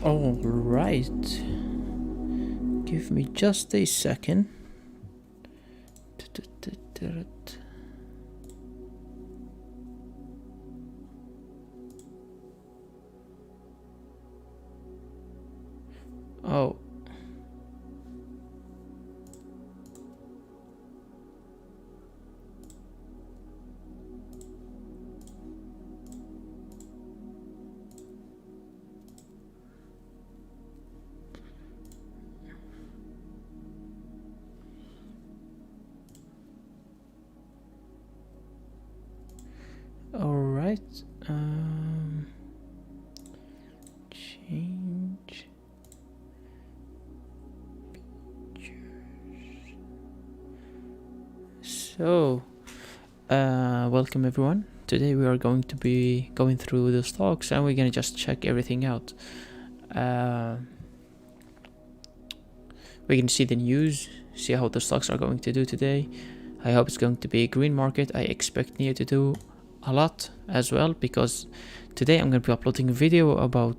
All right. Give me just a second. Oh. All right. Change pictures. So, welcome everyone. Today we are going to be going through the stocks and we're gonna just check everything out. We can see the news, see how the stocks are going to do today. I hope it's going to be a green market. I expect NIO to do a lot as well, because today I'm going to be uploading a video about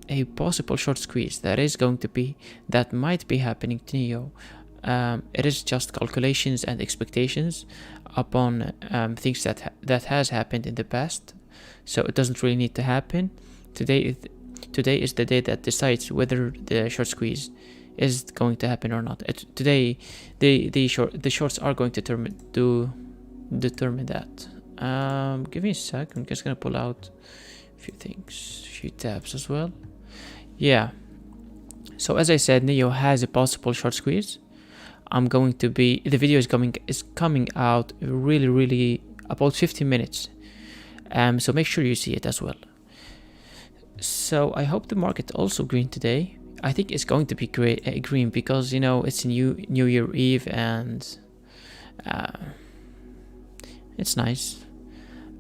a possible short squeeze that might be happening to NIO. It is just calculations and expectations upon things that has happened in the past, so it doesn't really need to happen. Today is the day that decides whether the short squeeze is going to happen or not. Today, the shorts are going to determine that. Give me a sec. I'm just gonna pull out a few things, a few tabs as well. Yeah. So as I said, NIO has a possible short squeeze. The video is coming out really about 15 minutes. So make sure you see it as well. So I hope the market also green today. I think it's going to be green because, you know, it's a New Year Eve and it's nice.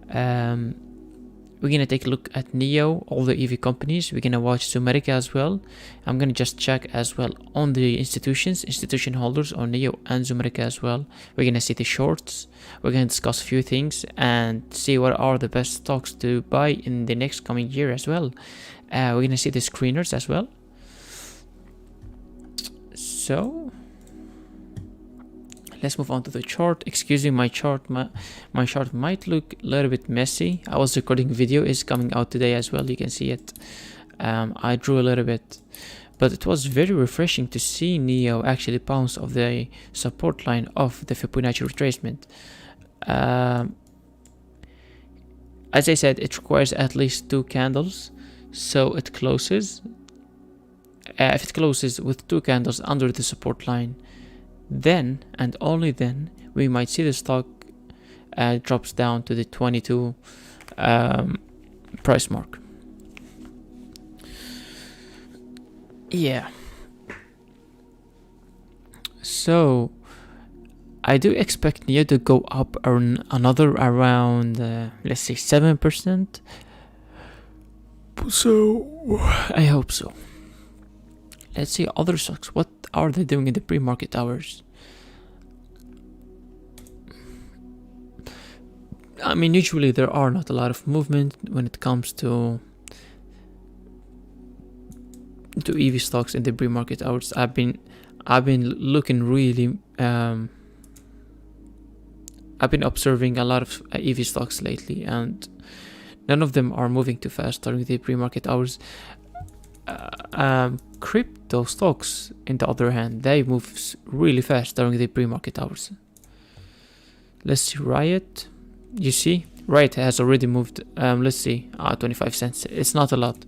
We're gonna take a look at NIO, all the EV companies. We're gonna watch Zumerica as well. I'm gonna just check as well on the institution holders on NIO and Zumerica as well. We're gonna see the shorts. We're gonna discuss a few things and see what are the best stocks to buy in the next coming year as well. We're gonna see the screeners as well. So let's move on to the chart. Excuse me, my chart might look a little bit messy. I was recording video, is coming out today as well. You can see it. I drew a little bit, but it was very refreshing to see NIO actually bounce off the support line of the Fibonacci retracement. As I said, it requires at least 2 candles, so it closes. If it closes with 2 candles under the support line, then and only then we might see the stock drops down to the 22 price mark. Yeah. So I do expect NIO to go up another around let's say 7%. So I hope so. Let's see other stocks. What are they doing in the pre-market hours? I mean, usually there are not a lot of movement when it comes to EV stocks in the pre-market hours. I've been looking really. I've been observing a lot of EV stocks lately, and none of them are moving too fast during the pre-market hours. Crypto stocks, in the other hand, they move really fast during the pre-market hours. Let's see Riot. You see, Riot has already moved. Let's see, 25 cents. It's not a lot.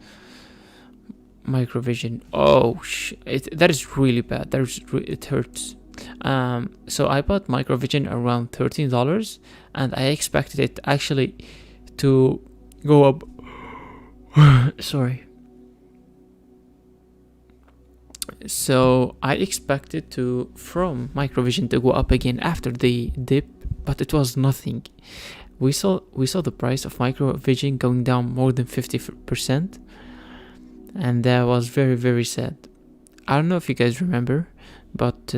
Microvision. Oh, that is really bad. It hurts. So I bought Microvision around $13, and I expected it actually to go up. Sorry. So I expected from Microvision to go up again after the dip, but it was nothing. We saw the price of Microvision going down more than 50%, and that was very sad. I don't know if you guys remember, but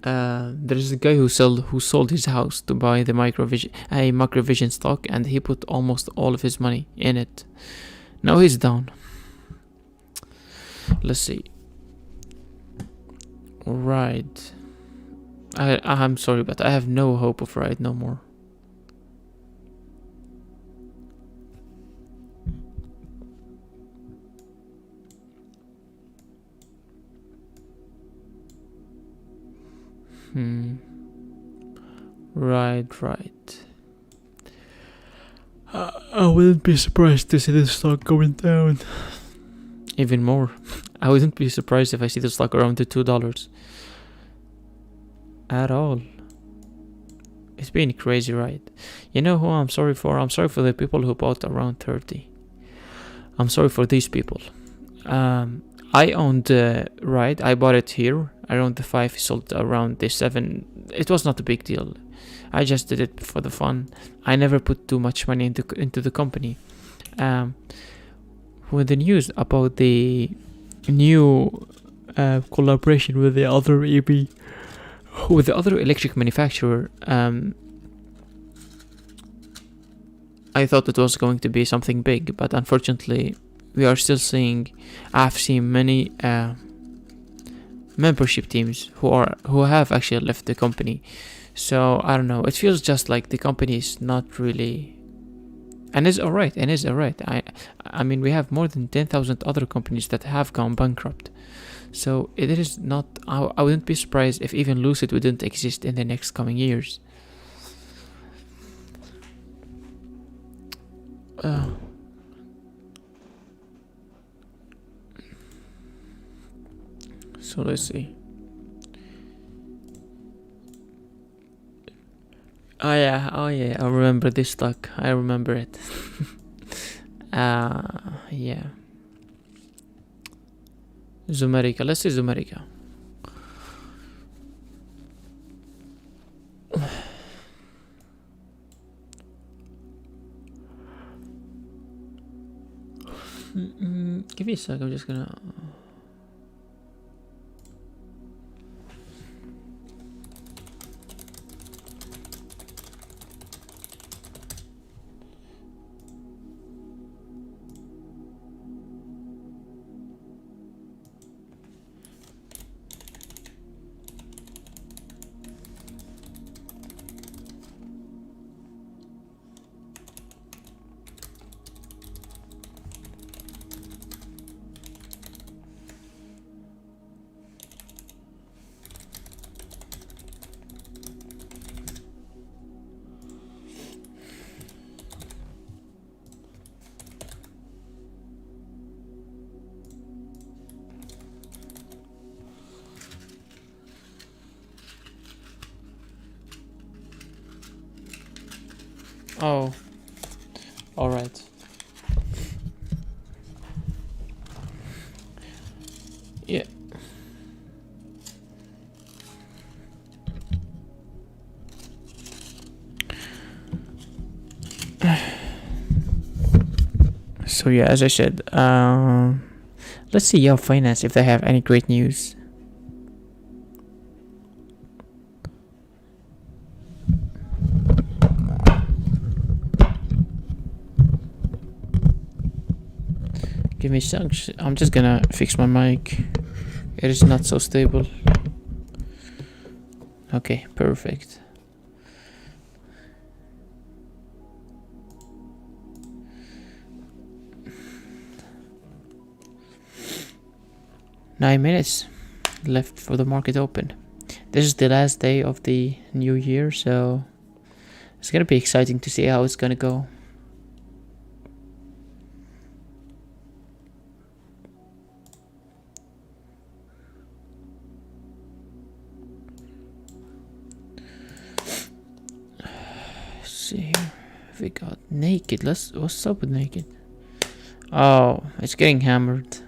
There's a guy who sold his house to buy the Microvision stock, and he put almost all of his money in it. Now he's down. Let's see. Right. I'm sorry, but I have no hope of Ride no more. Right. I wouldn't be surprised to see the stock going down. Even more. I wouldn't be surprised if I see the stock around the $2. At all. It's been crazy, right? You know who I'm sorry for? I'm sorry for the people who bought around 30. I'm sorry for these people. I owned Ride. I bought it here around the 5, sold around the 7. It was not a big deal. I just did it for the fun. I never put too much money into the company. When the news about the new collaboration with the other electric manufacturer, I thought it was going to be something big, but unfortunately we are still seeing. I've seen many membership teams who have actually left the company. So I don't know, it feels just like the company is not really, and it's alright. I mean, we have more than 10,000 other companies that have gone bankrupt. So it is not, I wouldn't be surprised if even Lucid wouldn't exist in the next coming years. So let's see. Oh yeah, I remember this stock. I remember it. Yeah. Zumerica. Let's see Zumerica. Give me a sec. I'm just gonna. Oh, all right. Yeah. So yeah, as I said, let's see Yahoo Finance if they have any great news. Give me a sec. I'm just gonna fix my mic. It is not so stable. Okay, perfect. Nine minutes left for the market open. This is the last day of the new year, so it's gonna be exciting to see how it's gonna go. See here, we got Naked. What's up with Naked? Oh, it's getting hammered.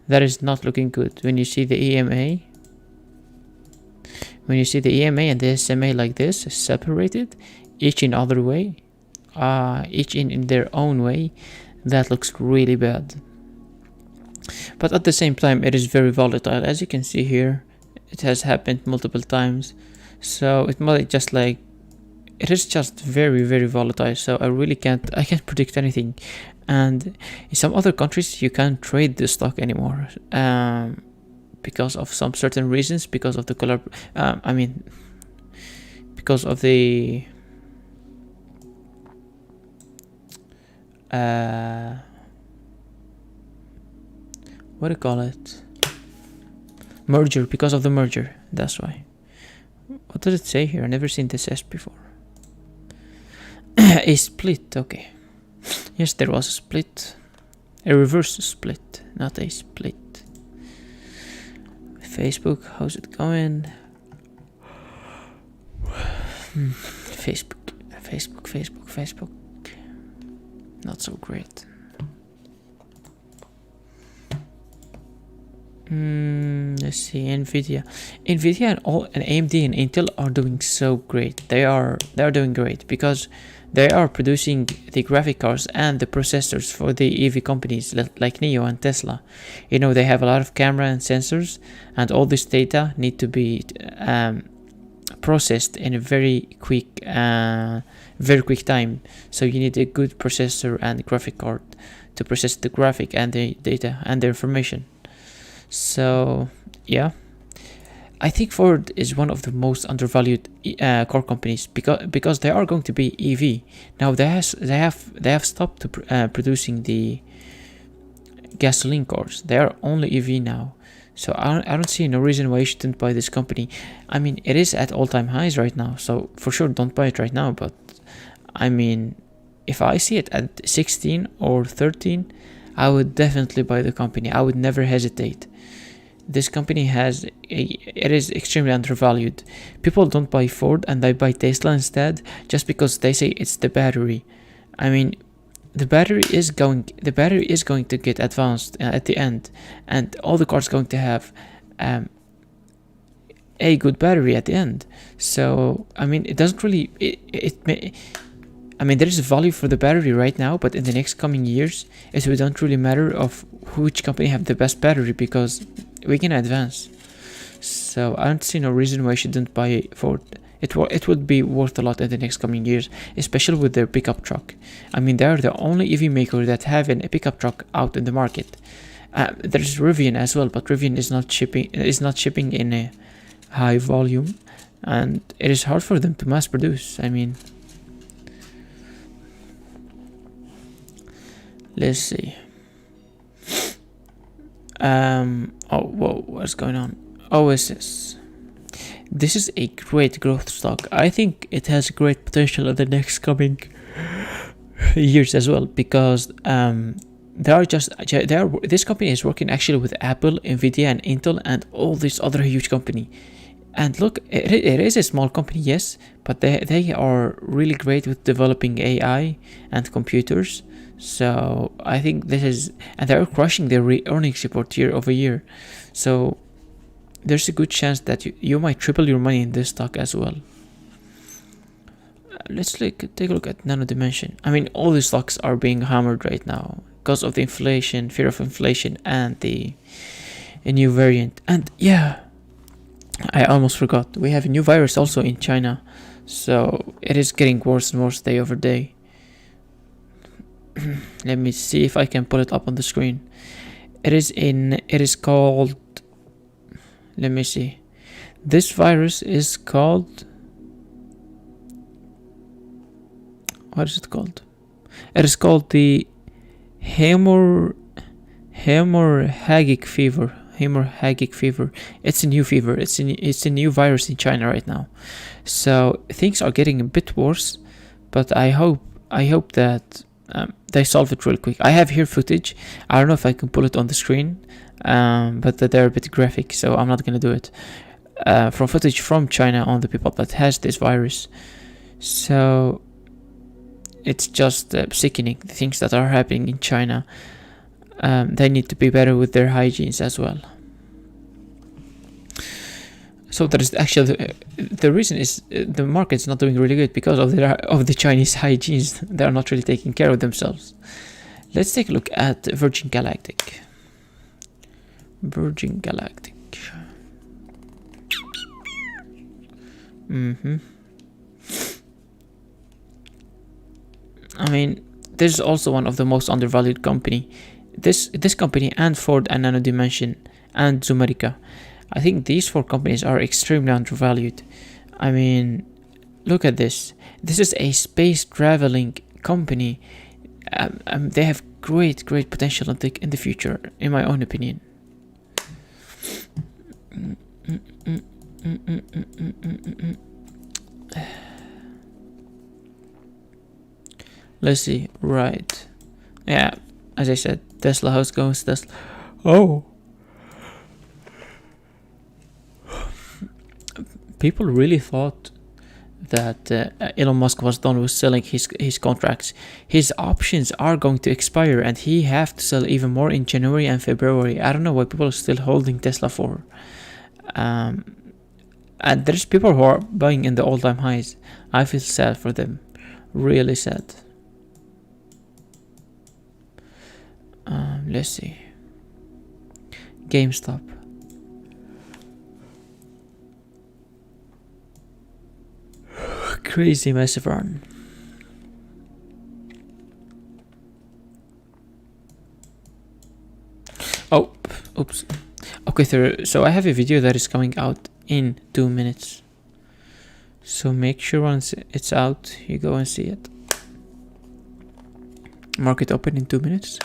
That is not looking good. When you see the EMA, and the SMA like this, separated, each in other way, each in their own way, that looks really bad. But at the same time, it is very volatile. As you can see here, it has happened multiple times. So it might just like, it is just very, very volatile. So I can't predict anything. And in some other countries, you can't trade the stock anymore, because of some certain reasons, because of the because of the what do you call it? Merger, because of the merger. That's why. What does it say here? I've never seen this S before. A split, okay. Yes, there was a split. A reverse split, not a split. Facebook, how's it going? Facebook. Not so great. Let's see, Nvidia and AMD and Intel are doing so great. They are doing great because they are producing the graphic cards and the processors for the EV companies like NIO and Tesla. You know, they have a lot of camera and sensors, and all this data need to be processed in a very quick time. So you need a good processor and graphic card to process the graphic and the data and the information. So yeah, I think Ford is one of the most undervalued car companies because they are going to be EV now. They have stopped producing the gasoline cars. They are only EV now. So I don't see no reason why you shouldn't buy this company. I mean, it is at all-time highs right now, so for sure don't buy it right now. But I mean, if I see it at 16 or 13, I would definitely buy the company. I would never hesitate. This company it is extremely undervalued. People don't buy Ford and they buy Tesla instead just because they say it's the battery. I mean, the battery is going to get advanced at the end, and all the cars going to have a good battery at the end. So I mean, it doesn't really I mean, there is a value for the battery right now, but in the next coming years, it will not really matter of which company have the best battery because we can advance. So I don't see no reason why I shouldn't buy Ford. It would be worth a lot in the next coming years, especially with their pickup truck. I mean, they are the only EV maker that have a pickup truck out in the market. There's Rivian as well, but Rivian is not shipping in a high volume, and it is hard for them to mass produce. I mean, let's see. Oh, whoa, what's going on? OSS. This is a great growth stock. I think it has great potential in the next coming years as well, because this company is working actually with Apple, Nvidia, and Intel, and all this other huge company. And look, it is a small company, yes, but they are really great with developing AI and computers. So I think and they're crushing their earnings report year over year. So there's a good chance that you might triple your money in this stock as well. Let's take a look at Nano Dimension. I mean, all the stocks are being hammered right now because of the inflation, fear of inflation, and a new variant. And yeah, I almost forgot. We have a new virus also in China. So it is getting worse and worse day over day. Let me see if I can pull it up on the screen. It is called, let me see. This virus is called, what is it called? It is called the hemorrhagic fever. Hemorrhagic fever. It's a new fever. It's a new virus in China right now. So things are getting a bit worse, but I hope that they solve it real quick. I have here footage. I don't know if I can pull it on the screen, but they're a bit graphic, so I'm not gonna do it. From footage from China on the people that has this virus. So it's just sickening, the things that are happening in China. They need to be better with their hygienes as well. So that is actually the reason is the market's not doing really good because of the Chinese hygienes. They are not really taking care of themselves. Let's take a look at Virgin Galactic. I mean, this is also one of the most undervalued company. This company and Ford and Nano Dimension and Zumerica. I think these four companies are extremely undervalued. I mean, look at this. This is a space traveling company. They have great potential in the future, in my own opinion. Let's see. Right. Yeah, as I said, Tesla. How's it going, Tesla? Oh. People really thought that Elon Musk was done with selling his contracts. His options are going to expire, and he have to sell even more in January and February. I don't know why people are still holding Tesla for. And there's people who are buying in the all-time highs. I feel sad for them, really sad. Let's see. GameStop. Crazy massive run. Oh, oops. Okay, so I have a video that is coming out in 2 minutes. So make sure once it's out, you go and see it. Market open in 2 minutes.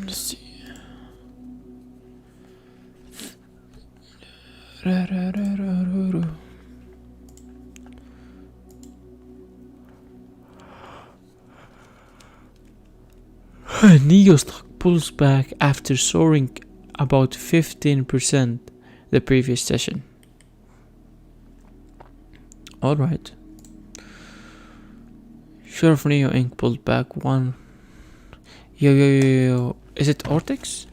Let's see. NIO stock pulls back after soaring about 15% the previous session. Alright. Share of NIO Inc. pulled back one. Yo. Is it Ortex?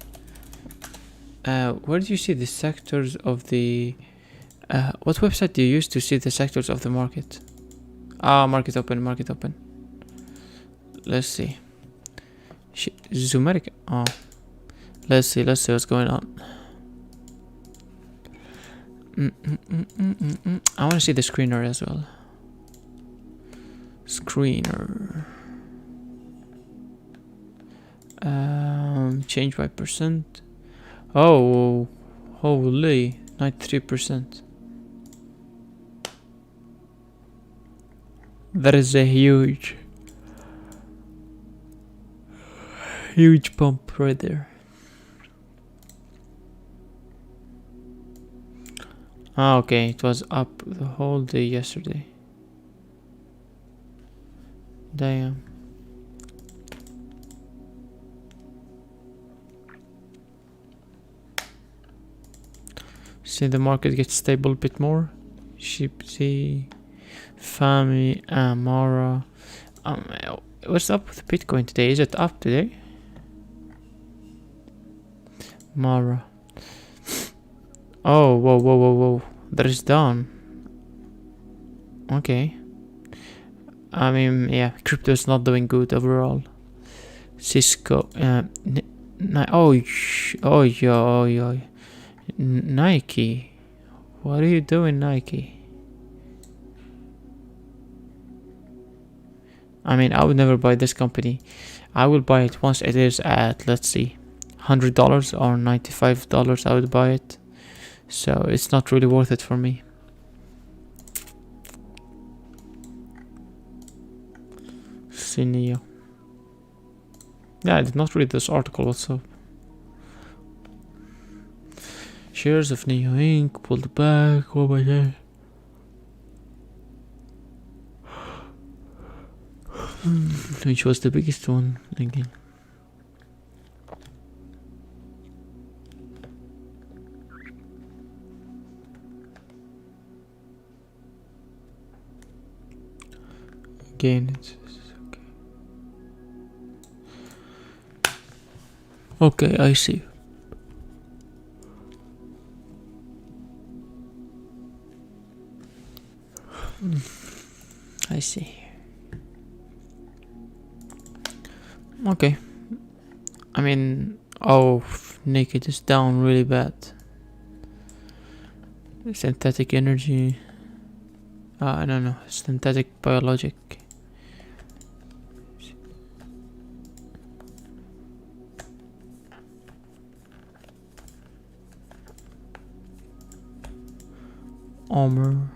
Where do you see the sectors of the... what website do you use to see the sectors of the market? Market open. Let's see. Zumerica. Let's see what's going on. I want to see the screener as well. Screener. Change by percent. Oh, holy, 93%. That is a huge pump right there. Okay, it was up the whole day yesterday. Damn. See the market get stable a bit more. Shipsy, Fami, Amara. What's up with Bitcoin today? Is it up today? Mara. Oh, whoa. That is down. Okay. I mean, yeah, crypto is not doing good overall. Cisco. Nike. What are you doing, Nike? I mean, I would never buy this company. I will buy it once it is at, let's see, $100 or $95. I would buy it. So it's not really worth it for me. NIO. Yeah, I did not read this article. What's up? Shares of NIO Inc. pulled back. Oh my god. which was the biggest one again. Again, it's okay. Okay, I see. I see. Okay. I mean, oh, naked is down really bad. Synthetic energy. I don't know. Synthetic biologic. Armor.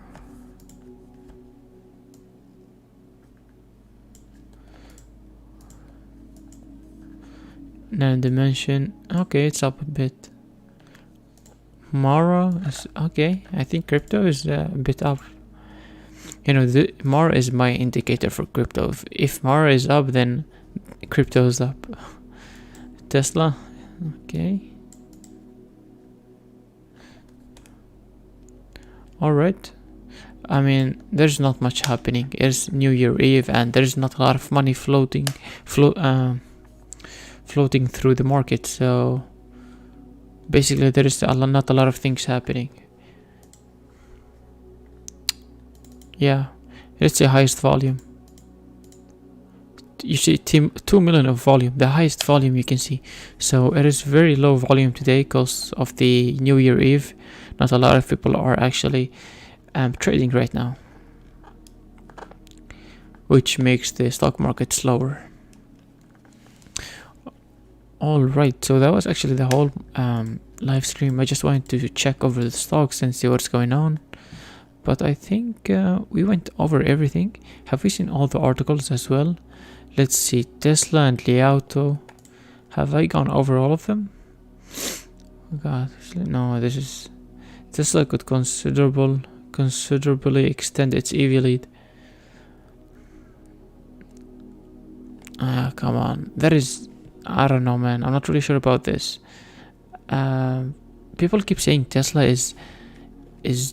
Dimension. Okay, it's up a bit. Mara is okay. I think crypto is a bit up. You know, the Mara is my indicator for crypto. If Mara is up, then crypto is up. Tesla, okay. Alright. I mean, there's not much happening. It's New Year Eve, and there's not a lot of money floating through the market. So basically, there is not a lot of things happening. Yeah, it's the highest volume. You see 2 million of volume, the highest volume you can see. So it is very low volume today because of the New Year Eve. Not a lot of people are actually trading right now, which makes the stock market slower. Alright, so that was actually the whole live stream. I just wanted to check over the stocks and see what's going on. But I think we went over everything. Have we seen all the articles as well? Let's see, Tesla and Li Auto. Have I gone over all of them? God, no, this is... Tesla could considerably extend its EV lead. Come on. That is... I don't know, man. I'm not really sure about this. People keep saying Tesla is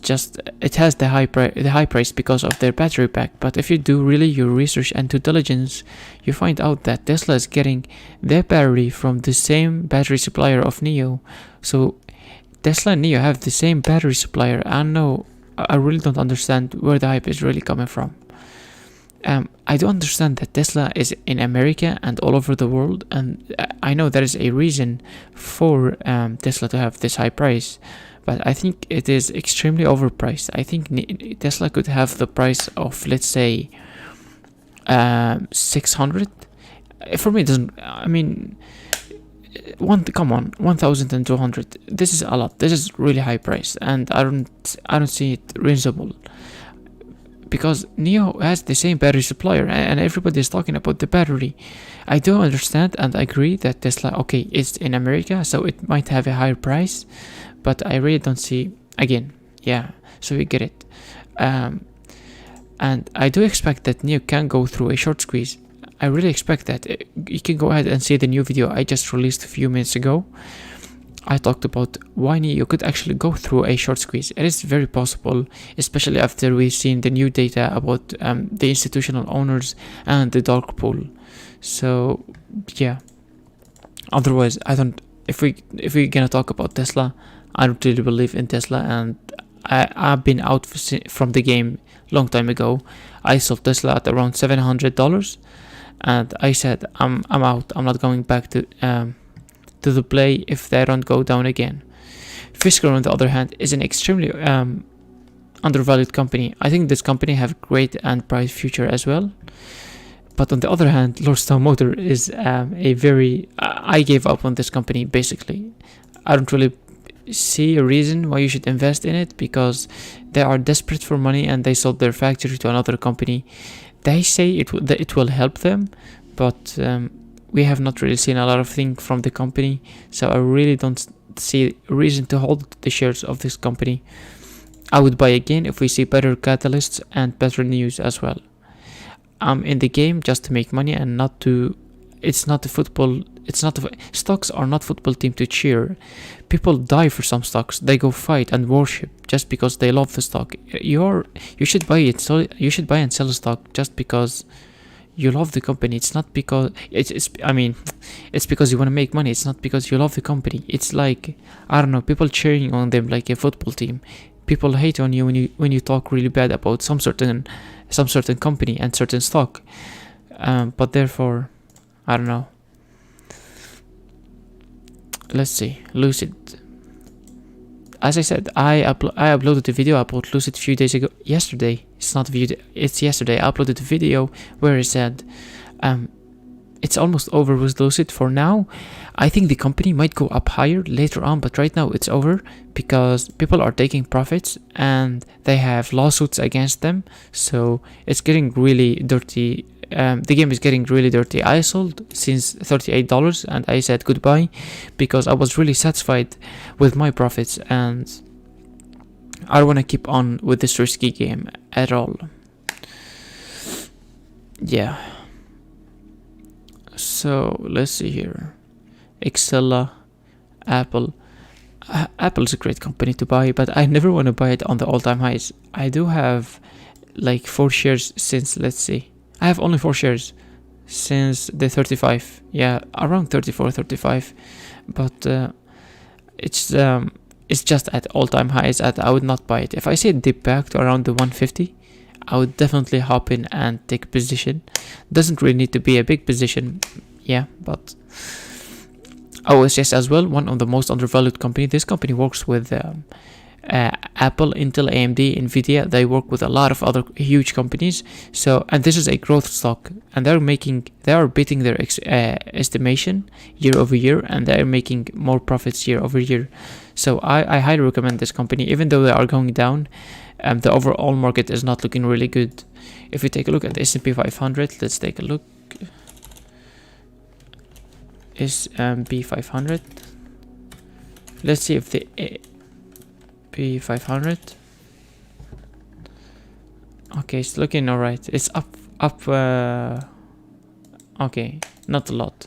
just, it has the high price because of their battery pack. But if you do really your research and due diligence, you find out that Tesla is getting their battery from the same battery supplier of NIO. So Tesla and NIO have the same battery supplier. I really don't understand where the hype is really coming from. I do understand that Tesla is in America and all over the world, and I know there is a reason for Tesla to have this high price, but I think it is extremely overpriced. I think Tesla could have the price of, let's say, 600. For me, it doesn't. I mean, 1,200. This is a lot. This is really high price, and I don't see it reasonable. Because NIO has the same battery supplier, and everybody is talking about the battery. I do understand and agree that Tesla, okay, it's in America, so it might have a higher price, but I really don't see, again, yeah, so we get it. And I do expect that NIO can go through a short squeeze. I really expect that. You can go ahead and see the new video I just released a few minutes ago. I talked about why NIO could actually go through a short squeeze. It is very possible, especially after we've seen the new data about the institutional owners and the dark pool. So yeah. Otherwise, I don't. If we're gonna talk about Tesla, I don't really believe in Tesla, and I've been out from the game long time ago. I sold Tesla at around $700, and I said I'm out. I'm not going back to the play if they don't go down again. Fisker, on the other hand, is an extremely undervalued company. I think this company have great and bright future as well. But on the other hand, Lordstown Motor is a very... I gave up on this company, basically. I don't really see a reason why you should invest in it, because they are desperate for money and they sold their factory to another company. They say it will help them, but we have not really seen a lot of things from the company, so I really don't see a reason to hold the shares of this company. I would buy again if we see better catalysts and better news as well. I'm in the game just to make money and not to. It's not the football. It's not the stocks are not football team to cheer. People die for some stocks. They go fight and worship just because they love the stock. You should buy it. So you should buy and sell a stock just because you love the company. It's not because it's because you want to make money. It's not because you love the company. It's like, I don't know, people cheering on them like a football team. People hate on you when you talk really bad about some certain company and certain stock. But therefore, I don't know. Let's see, Lucid. As I said, I uploaded the video about Lucid a few days ago. Yesterday. It's not a video. It's yesterday. I uploaded a video where I said, it's almost over with Lucid for now. I think the company might go up higher later on, but right now it's over because people are taking profits and they have lawsuits against them. So it's getting really dirty. The game is getting really dirty. I sold since $38 and I said goodbye because I was really satisfied with my profits and I don't want to keep on with this risky game at all. Yeah. So let's see here. Excella, Apple. Apple is a great company to buy, but I never want to buy it on the all-time highs. I do have like 4 shares since, let's see, I have only 4 shares since the 35. Yeah, around 34, 35. But it's just at all-time highs and I would not buy it. If I see it dip back to around the 150, I would definitely hop in and take a position. Doesn't really need to be a big position. Yeah, but OSS as well, one of the most undervalued company. This company works with Apple, Intel, AMD, Nvidia. They work with a lot of other huge companies. So, and this is a growth stock, and they are beating their estimation year over year, and they are making more profits year over year. So I highly recommend this company, even though they are going down. The overall market is not looking really good. If we take a look at the S&P 500, let's take a look. S&P 500. Let's see if the S&P 500. Okay, it's looking alright. It's up. Okay, not a lot,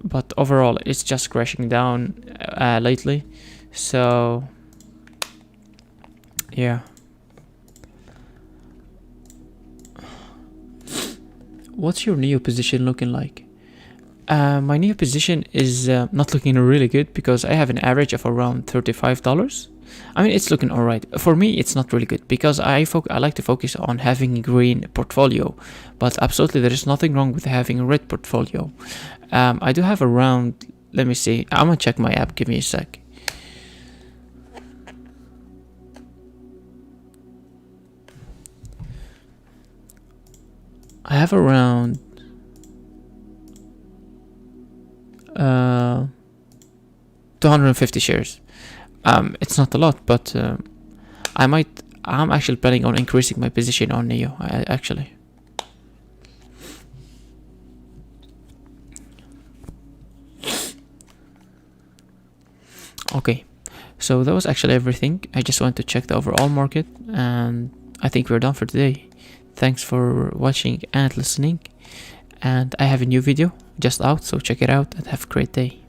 but overall, it's just crashing down lately. So, yeah. What's your NIO position looking like? My NIO position is not looking really good because I have an average of around $35. I mean, it's looking alright. For me, it's not really good because I like to focus on having a green portfolio. But absolutely, there is nothing wrong with having a red portfolio. I do have around, let me see. I'm gonna check my app. Give me a sec. I have around 250 shares. It's not a lot, but I'm actually planning on increasing my position on NIO, actually. Okay, so that was actually everything. I just wanted to check the overall market, and I think we're done for today. Thanks for watching and listening, and I have a new video just out, so check it out and have a great day.